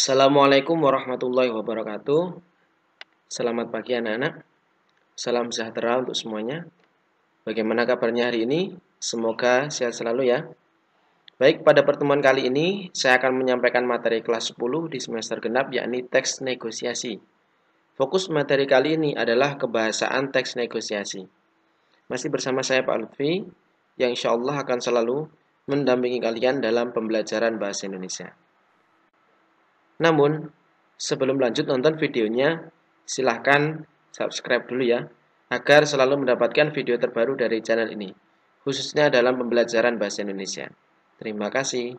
Assalamualaikum warahmatullahi wabarakatuh. Selamat pagi anak-anak. Salam sejahtera untuk semuanya. Bagaimana kabarnya hari ini? Semoga sehat selalu ya. Baik, pada pertemuan kali ini saya akan menyampaikan materi kelas 10 di semester genap, yakni teks negosiasi. Fokus materi kali ini adalah kebahasaan teks negosiasi. Masih bersama saya Pak Lutfi, yang insya Allah akan selalu mendampingi kalian dalam pembelajaran bahasa Indonesia. Namun, sebelum lanjut nonton videonya, silahkan subscribe dulu ya, agar selalu mendapatkan video terbaru dari channel ini, khususnya dalam pembelajaran bahasa Indonesia. Terima kasih.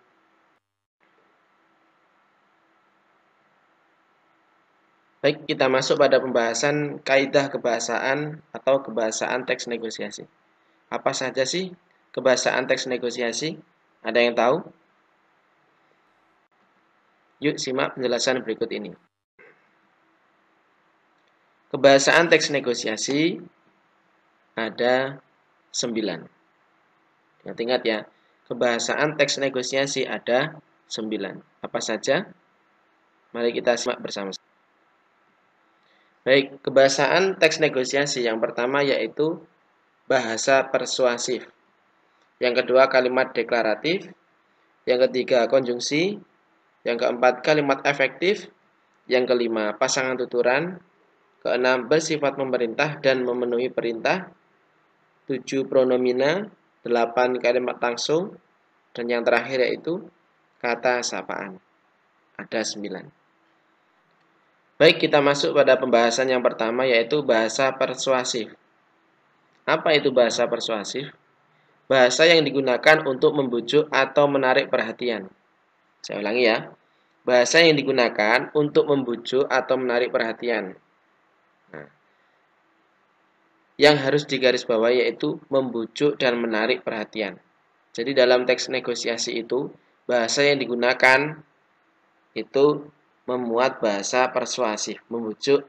Baik, kita masuk pada pembahasan kaidah kebahasaan atau kebahasaan teks negosiasi. Apa saja sih kebahasaan teks negosiasi? Ada yang tahu? Yuk simak penjelasan berikut ini. Kebahasaan teks negosiasi ada 9. Ingat ya, kebahasaan teks negosiasi ada 9. Apa saja? Mari kita simak bersama-sama. Baik, kebahasaan teks negosiasi yang pertama yaitu bahasa persuasif. Yang kedua kalimat deklaratif. Yang ketiga konjungsi. Yang keempat kalimat efektif. Yang kelima pasangan tuturan. Keenam bersifat memerintah dan memenuhi perintah. 7 pronomina. 8 kalimat langsung. Dan yang terakhir yaitu kata sapaan. Ada 9. Baik, kita masuk pada pembahasan yang pertama yaitu bahasa persuasif. Apa itu bahasa persuasif? Bahasa yang digunakan untuk membujuk atau menarik perhatian. Saya ulangi ya. Bahasa yang digunakan untuk membujuk atau menarik perhatian. Nah, yang harus digarisbawahi yaitu membujuk dan menarik perhatian. Jadi dalam teks negosiasi itu, bahasa yang digunakan itu memuat bahasa persuasif, membujuk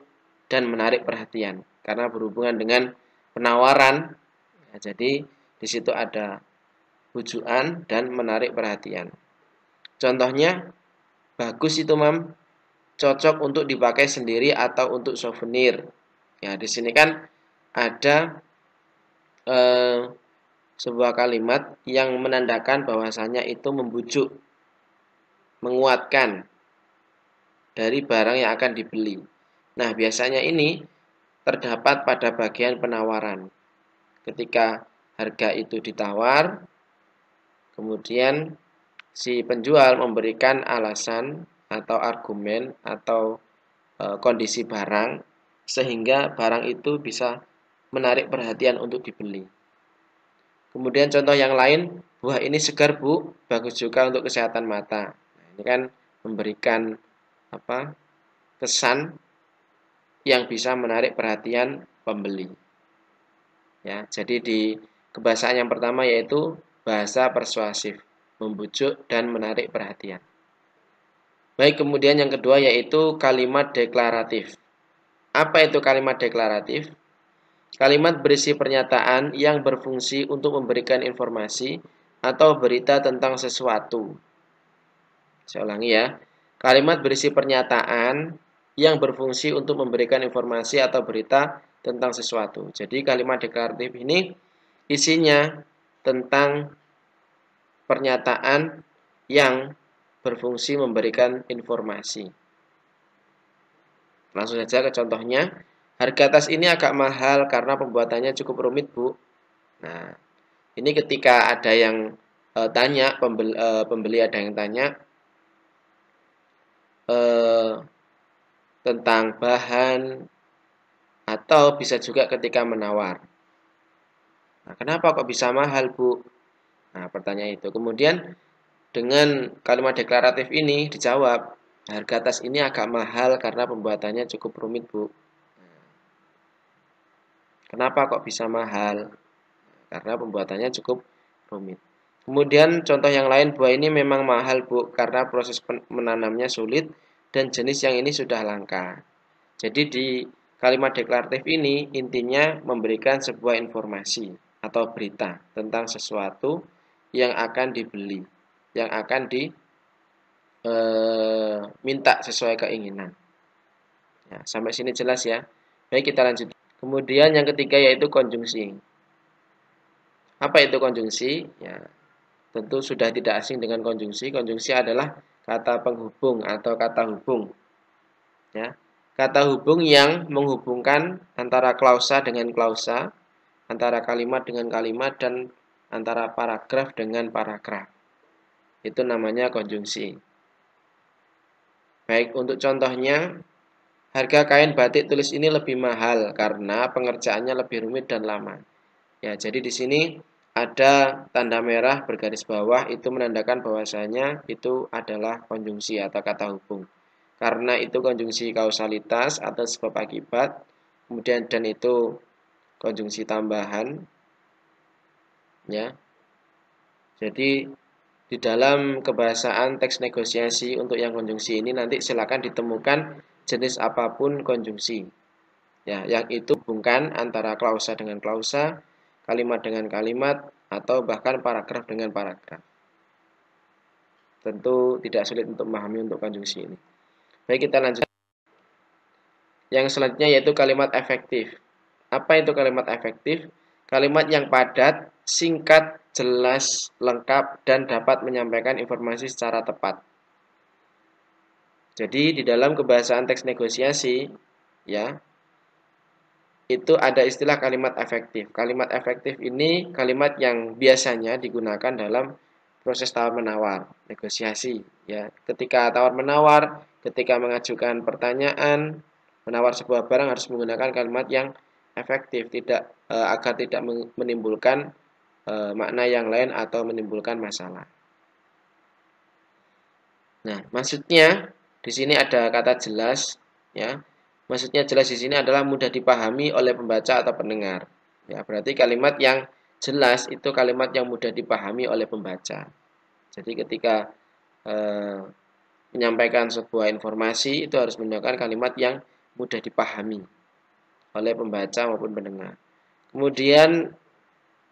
dan menarik perhatian. Karena berhubungan dengan penawaran, ya, jadi di situ ada bujukan dan menarik perhatian. Contohnya, bagus itu mam, cocok untuk dipakai sendiri atau untuk souvenir. Ya, di sini kan ada sebuah kalimat yang menandakan bahwasanya itu membujuk, menguatkan dari barang yang akan dibeli. Nah, biasanya ini terdapat pada bagian penawaran. Ketika harga itu ditawar, kemudian si penjual memberikan alasan atau argumen atau kondisi barang sehingga barang itu bisa menarik perhatian untuk dibeli. Kemudian contoh yang lain, buah ini segar Bu, bagus juga untuk kesehatan mata. Nah, ini kan memberikan kesan yang bisa menarik perhatian pembeli. Ya, jadi di kebahasaan yang pertama yaitu bahasa persuasif, membujuk dan menarik perhatian. Baik, kemudian yang kedua yaitu kalimat deklaratif. Apa itu kalimat deklaratif? Kalimat berisi pernyataan yang berfungsi untuk memberikan informasi atau berita tentang sesuatu. Saya ulangi ya. Kalimat berisi pernyataan yang berfungsi untuk memberikan informasi atau berita tentang sesuatu. Jadi kalimat deklaratif ini isinya tentang pernyataan yang berfungsi memberikan informasi. Langsung saja ke contohnya. Harga tas ini agak mahal karena pembuatannya cukup rumit, Bu. Nah, ini ketika ada yang tanya, pembeli ada yang tanya tentang bahan atau bisa juga ketika menawar. Nah, kenapa kok bisa mahal, Bu? Nah, pertanyaan itu. Kemudian dengan kalimat deklaratif ini dijawab, harga tas ini agak mahal karena pembuatannya cukup rumit, Bu. Kenapa kok bisa mahal? Karena pembuatannya cukup rumit. Kemudian contoh yang lain, buah ini memang mahal Bu, karena proses menanamnya sulit dan jenis yang ini sudah langka. Jadi di kalimat deklaratif ini intinya memberikan sebuah informasi atau berita tentang sesuatu yang akan dibeli, yang akan minta sesuai keinginan. Ya, sampai sini jelas ya. Baik, kita lanjut. Kemudian yang ketiga yaitu konjungsi. Apa itu konjungsi? Ya, tentu sudah tidak asing dengan konjungsi. Konjungsi adalah kata penghubung atau kata hubung. Ya, kata hubung yang menghubungkan antara klausa dengan klausa, antara kalimat dengan kalimat, dan antara paragraf dengan paragraf. Itu namanya konjungsi. Baik, untuk contohnya, harga kain batik tulis ini lebih mahal karena pengerjaannya lebih rumit dan lama. Ya, jadi di sini ada tanda merah bergaris bawah itu menandakan bahwasanya itu adalah konjungsi atau kata hubung. Karena itu konjungsi kausalitas atau sebab akibat, kemudian dan itu konjungsi tambahan, ya. Jadi di dalam kebahasaan teks negosiasi untuk yang konjungsi ini nanti silakan ditemukan jenis apapun konjungsi. Ya, yang itu hubungkan antara klausa dengan klausa, kalimat dengan kalimat, atau bahkan paragraf dengan paragraf. Tentu tidak sulit untuk memahami untuk konjungsi ini. Baik, kita lanjut. Yang selanjutnya yaitu kalimat efektif. Apa itu kalimat efektif? Kalimat yang padat, singkat, jelas, lengkap, dan dapat menyampaikan informasi secara tepat. Jadi di dalam kebahasaan teks negosiasi, ya, itu ada istilah kalimat efektif. Kalimat efektif ini kalimat yang biasanya digunakan dalam proses tawar-menawar, negosiasi. Ya, ketika tawar-menawar, ketika mengajukan pertanyaan, menawar sebuah barang harus menggunakan kalimat yang efektif, agar tidak menimbulkan makna yang lain atau menimbulkan masalah. Nah, maksudnya di sini ada kata jelas, ya. Maksudnya jelas di sini adalah mudah dipahami oleh pembaca atau pendengar. Ya, berarti kalimat yang jelas itu kalimat yang mudah dipahami oleh pembaca. Jadi ketika menyampaikan sebuah informasi itu harus menggunakan kalimat yang mudah dipahami oleh pembaca maupun pendengar. Kemudian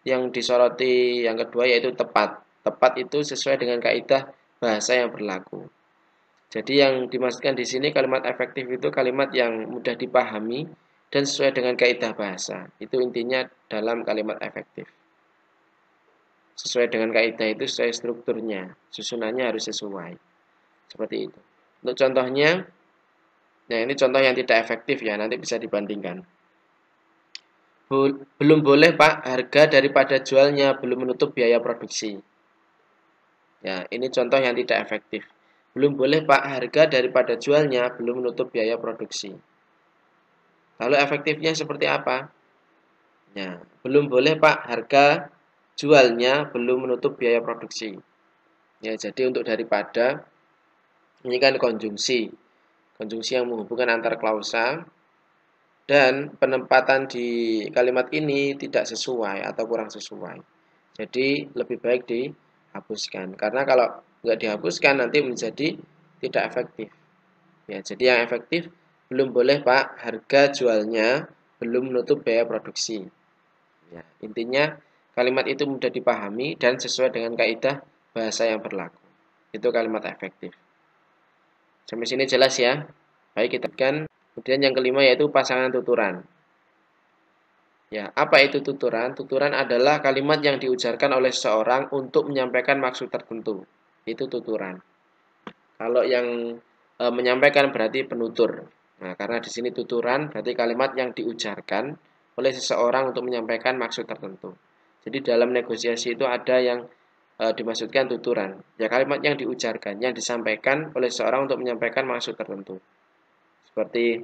yang disoroti yang kedua yaitu tepat. Tepat itu sesuai dengan kaidah bahasa yang berlaku. Jadi yang dimaksudkan di sini kalimat efektif itu kalimat yang mudah dipahami dan sesuai dengan kaidah bahasa. Itu intinya dalam kalimat efektif. Sesuai dengan kaidah itu sesuai strukturnya, susunannya harus sesuai. Seperti itu. Untuk contohnya, nah ini contoh yang tidak efektif ya, nanti bisa dibandingkan. Belum boleh Pak, harga daripada jualnya belum menutup biaya produksi. Ya, ini contoh yang tidak efektif. Belum boleh Pak, harga daripada jualnya belum menutup biaya produksi. Lalu efektifnya seperti apa? Ya, belum boleh Pak, harga jualnya belum menutup biaya produksi. Ya, jadi untuk daripada ini kan konjungsi. Konjungsi yang menghubungkan antar klausa dan penempatan di kalimat ini tidak sesuai atau kurang sesuai. Jadi lebih baik dihapuskan. Karena kalau nggak dihapuskan nanti menjadi tidak efektif. Ya, jadi yang efektif belum boleh Pak, harga jualnya belum menutup biaya produksi. Ya, intinya kalimat itu mudah dipahami dan sesuai dengan kaidah bahasa yang berlaku. Itu kalimat efektif. Sampai sini jelas ya. Baik, kita kan. Kemudian yang kelima yaitu pasangan tuturan. Ya, apa itu tuturan? Tuturan adalah kalimat yang diujarkan oleh seseorang untuk menyampaikan maksud tertentu. Itu tuturan. Kalau yang menyampaikan berarti penutur. Nah, karena di sini tuturan berarti kalimat yang diujarkan oleh seseorang untuk menyampaikan maksud tertentu. Jadi dalam negosiasi itu ada yang dimaksudkan tuturan. Ya, kalimat yang diujarkan, yang disampaikan oleh seseorang untuk menyampaikan maksud tertentu. Seperti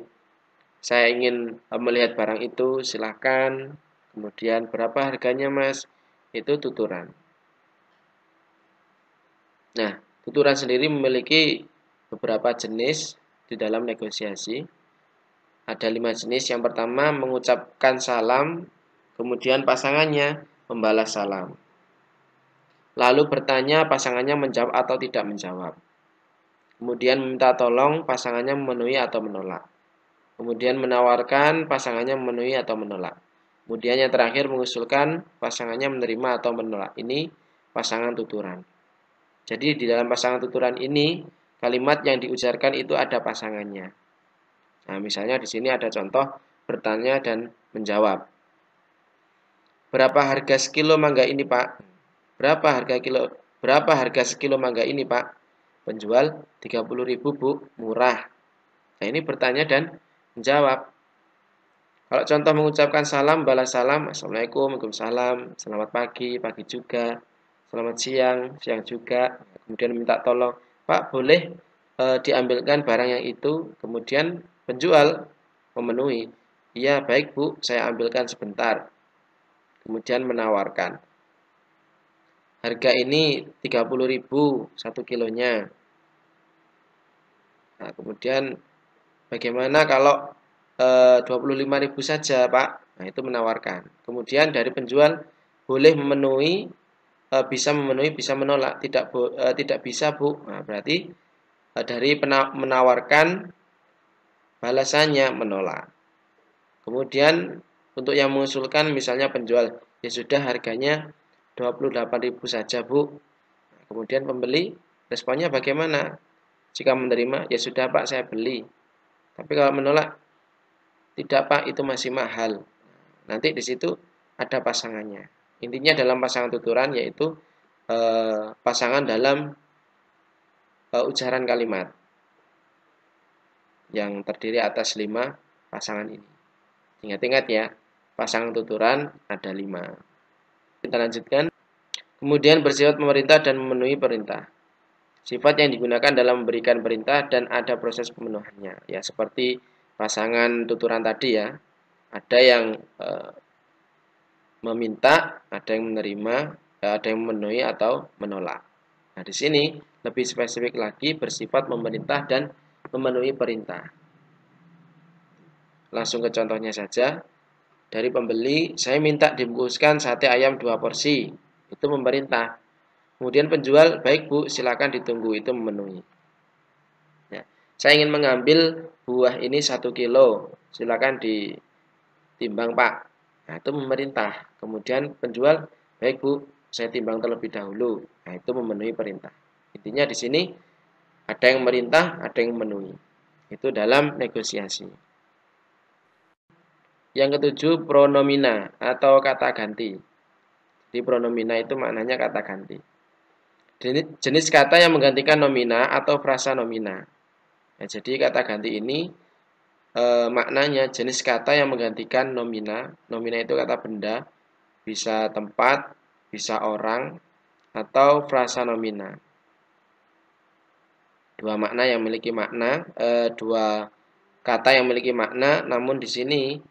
saya ingin melihat barang itu, silahkan. Kemudian berapa harganya Mas? Itu tuturan. Nah, tuturan sendiri memiliki beberapa jenis di dalam negosiasi. Ada 5 jenis. Yang pertama mengucapkan salam, kemudian pasangannya membalas salam. Lalu bertanya, pasangannya menjawab atau tidak menjawab. Kemudian meminta tolong, pasangannya memenuhi atau menolak. Kemudian menawarkan, pasangannya memenuhi atau menolak. Kemudian yang terakhir mengusulkan, pasangannya menerima atau menolak. Ini pasangan tuturan. Jadi di dalam pasangan tuturan ini, kalimat yang diujarkan itu ada pasangannya. Nah, misalnya di sini ada contoh bertanya dan menjawab. Berapa harga sekilo mangga ini, Pak? Berapa harga sekilo mangga ini, Pak? Penjual 30.000, Bu, murah. Nah, ini bertanya dan menjawab. Kalau contoh mengucapkan salam, balas salam, Assalamualaikum, Waalaikumsalam, selamat pagi, pagi juga, selamat siang, siang juga. Kemudian minta tolong, Pak, boleh diambilkan barang yang itu. Kemudian penjual memenuhi. Iya, baik, Bu, saya ambilkan sebentar. Kemudian menawarkan. Harga ini 30.000 1 kilonya. Nah, kemudian bagaimana kalau 25.000 saja, Pak? Nah, itu menawarkan. Kemudian dari penjual boleh memenuhi, bisa memenuhi, bisa menolak, tidak bisa, Bu. Nah, berarti dari menawarkan, balasannya menolak. Kemudian untuk yang mengusulkan misalnya penjual, ya sudah harganya 28.000 saja, Bu. Nah, kemudian pembeli responnya bagaimana? Jika menerima, ya sudah, Pak, saya beli. Tapi kalau menolak, tidak, Pak, itu masih mahal. Nanti di situ ada pasangannya. Intinya dalam pasangan tuturan yaitu pasangan dalam ujaran kalimat yang terdiri atas 5 pasangan ini. Ingat-ingat ya, pasangan tuturan ada 5. Kita lanjutkan. Kemudian bersifat memerintah dan memenuhi perintah. Sifat yang digunakan dalam memberikan perintah dan ada proses pemenuhannya. Ya, seperti pasangan tuturan tadi ya. Ada yang meminta, ada yang menerima, ada yang memenuhi atau menolak. Nah, di sini lebih spesifik lagi bersifat memerintah dan memenuhi perintah. Langsung ke contohnya saja. Dari pembeli, saya minta dibungkuskan sate ayam 2 porsi. Itu memerintah. Kemudian penjual, baik, Bu, silakan ditunggu, itu memenuhi. Ya. Saya ingin mengambil buah ini 1 kilo. Silakan ditimbang, Pak. Nah, itu memerintah. Kemudian penjual, baik, Bu, saya timbang terlebih dahulu. Nah, itu memenuhi perintah. Intinya di sini ada yang memerintah, ada yang memenuhi. Itu dalam negosiasi. Yang ketujuh, pronomina atau kata ganti. Di pronomina itu maknanya kata ganti. Jenis kata yang menggantikan nomina atau frasa nomina. Nah, jadi kata ganti ini maknanya jenis kata yang menggantikan nomina. Nomina itu kata benda, bisa tempat, bisa orang, atau frasa nomina. Dua makna yang memiliki makna, dua kata yang memiliki makna, namun di sini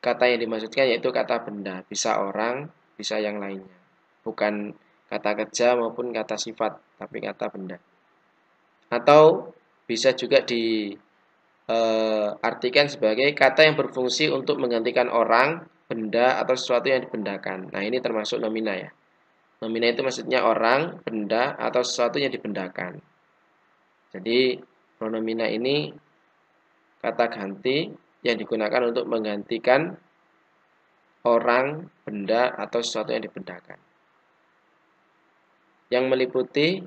kata yang dimaksudkan yaitu kata benda, bisa orang, bisa yang lainnya. Bukan kata kerja maupun kata sifat, tapi kata benda. Atau bisa juga diartikan sebagai kata yang berfungsi untuk menggantikan orang, benda, atau sesuatu yang dibendakan. Nah, ini termasuk nomina ya. Nomina itu maksudnya orang, benda, atau sesuatu yang dibendakan. Jadi, pronomina ini kata ganti yang digunakan untuk menggantikan orang, benda, atau sesuatu yang dibendakan. Yang meliputi,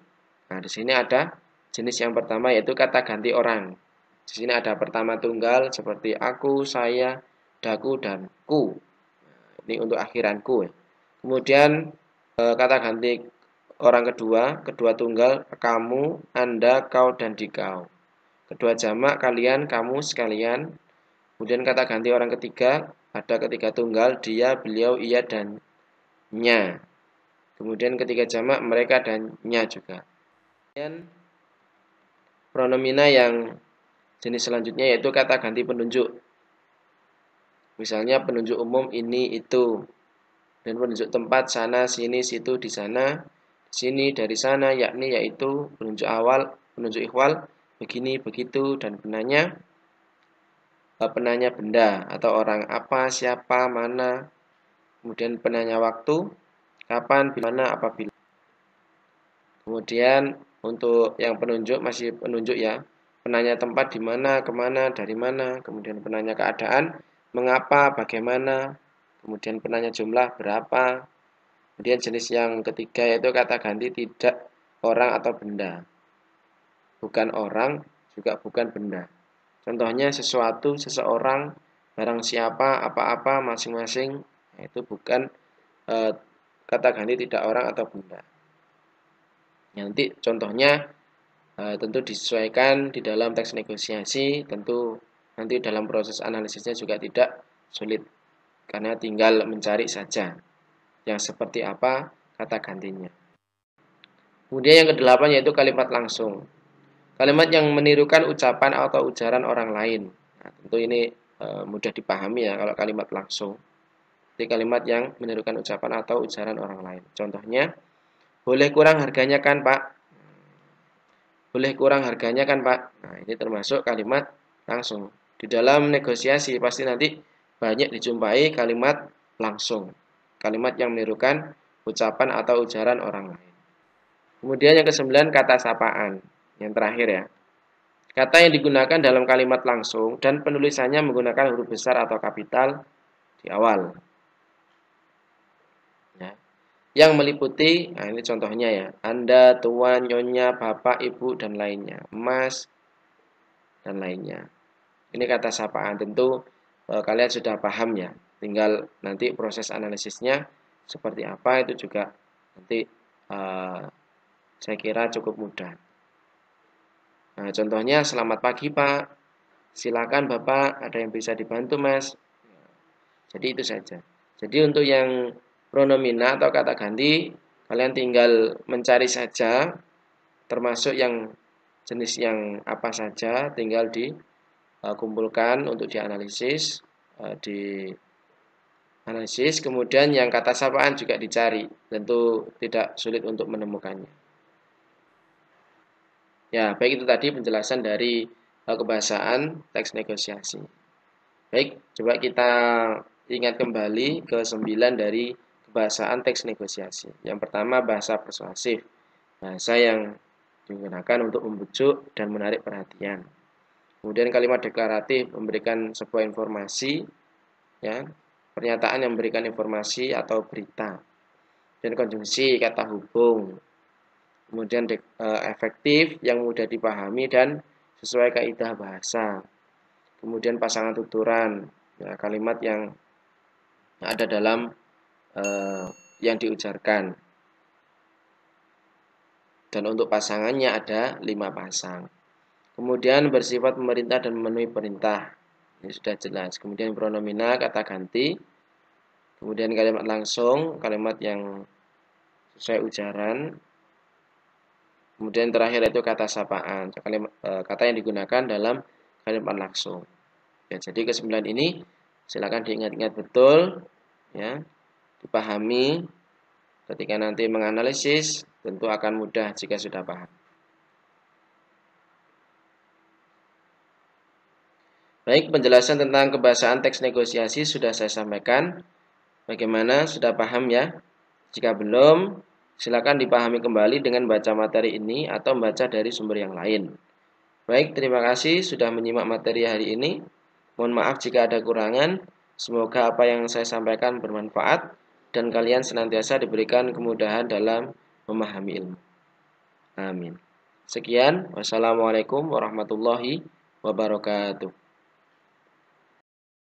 nah di sini ada jenis yang pertama yaitu kata ganti orang. Di sini ada pertama tunggal seperti aku, saya, daku, dan ku. Ini untuk akhiranku. Kemudian kata ganti orang kedua, kedua tunggal, kamu, anda, kau, dan dikau. Kedua jamak, kalian, kamu, sekalian. Kemudian kata ganti orang ketiga, ada ketiga tunggal, dia, beliau, ia, dan nya. Kemudian ketiga jamak, mereka, dan nya juga. Kemudian pronomina yang jenis selanjutnya yaitu kata ganti penunjuk. Misalnya penunjuk umum ini, itu. Dan penunjuk tempat, sana, sini, situ, di sana, sini, dari sana, yakni, yaitu. Penunjuk awal, penunjuk ikhwal, begini, begitu, dan penanya benda atau orang, apa, siapa, mana. Kemudian penanya waktu, kapan, di mana, apabila. Kemudian untuk yang penunjuk masih penunjuk ya. Penanya tempat di mana, kemana, dari mana. Kemudian penanya keadaan, mengapa, bagaimana. Kemudian penanya jumlah, berapa. Kemudian jenis yang ketiga yaitu kata ganti tidak orang atau benda. bukan orang, juga bukan benda. Contohnya sesuatu, seseorang, barang siapa, apa-apa, masing-masing, itu bukan kata ganti tidak orang atau benda. Nanti contohnya tentu disesuaikan di dalam teks negosiasi, tentu nanti dalam proses analisisnya juga tidak sulit, karena tinggal mencari saja yang seperti apa kata gantinya. Kemudian yang kedelapan yaitu kalimat langsung. Kalimat yang menirukan ucapan atau ujaran orang lain. Nah, tentu ini mudah dipahami ya kalau kalimat langsung. Jadi kalimat yang menirukan ucapan atau ujaran orang lain. Contohnya, boleh kurang harganya kan Pak? Boleh kurang harganya kan Pak? Nah, ini termasuk kalimat langsung. Di dalam negosiasi pasti nanti banyak dijumpai kalimat langsung. Kalimat yang menirukan ucapan atau ujaran orang lain. Kemudian yang kesembilan kata sapaan. Yang terakhir ya. Kata yang digunakan dalam kalimat langsung dan penulisannya menggunakan huruf besar atau kapital di awal. Ya. Yang meliputi, nah ini contohnya ya, Anda, Tuan, Nyonya, Bapak, Ibu, dan lainnya. Mas, dan lainnya. Ini kata sapaan, tentu kalian sudah paham ya. Tinggal nanti proses analisisnya seperti apa itu juga nanti saya kira cukup mudah. Nah, contohnya selamat pagi Pak, silakan Bapak, ada yang bisa dibantu Mas. Jadi itu saja. Jadi untuk yang pronomina atau kata ganti, kalian tinggal mencari saja, termasuk yang jenis yang apa saja, tinggal dikumpulkan untuk dianalisis, kemudian yang kata sapaan juga dicari, tentu tidak sulit untuk menemukannya. Ya, baik itu tadi penjelasan dari kebahasaan teks negosiasi. Baik, coba kita ingat kembali ke 9 dari kebahasaan teks negosiasi. Yang pertama bahasa persuasif, bahasa yang digunakan untuk membujuk dan menarik perhatian. Kemudian kalimat deklaratif memberikan sebuah informasi, ya, pernyataan yang memberikan informasi atau berita. Dan konjungsi kata hubung. Kemudian efektif yang mudah dipahami dan sesuai kaidah bahasa. Kemudian pasangan tuturan, ya, kalimat yang ada dalam yang diujarkan. Dan untuk pasangannya ada 5 pasang. Kemudian bersifat memerintah dan memenuhi perintah. Ini sudah jelas. Kemudian pronomina kata ganti. Kemudian kalimat langsung, kalimat yang sesuai ujaran. Kemudian terakhir itu kata sapaan, kata yang digunakan dalam kalimat langsung. Ya, jadi ke-9 ini silakan diingat-ingat betul, ya, dipahami. Ketika nanti menganalisis, tentu akan mudah jika sudah paham. Baik, penjelasan tentang kebahasaan teks negosiasi sudah saya sampaikan. Bagaimana? Sudah paham ya? Jika belum, silakan dipahami kembali dengan baca materi ini atau membaca dari sumber yang lain. Baik, terima kasih sudah menyimak materi hari ini. Mohon maaf jika ada kurangan. Semoga apa yang saya sampaikan bermanfaat dan kalian senantiasa diberikan kemudahan dalam memahami ilmu. Amin. Sekian, wassalamualaikum warahmatullahi wabarakatuh.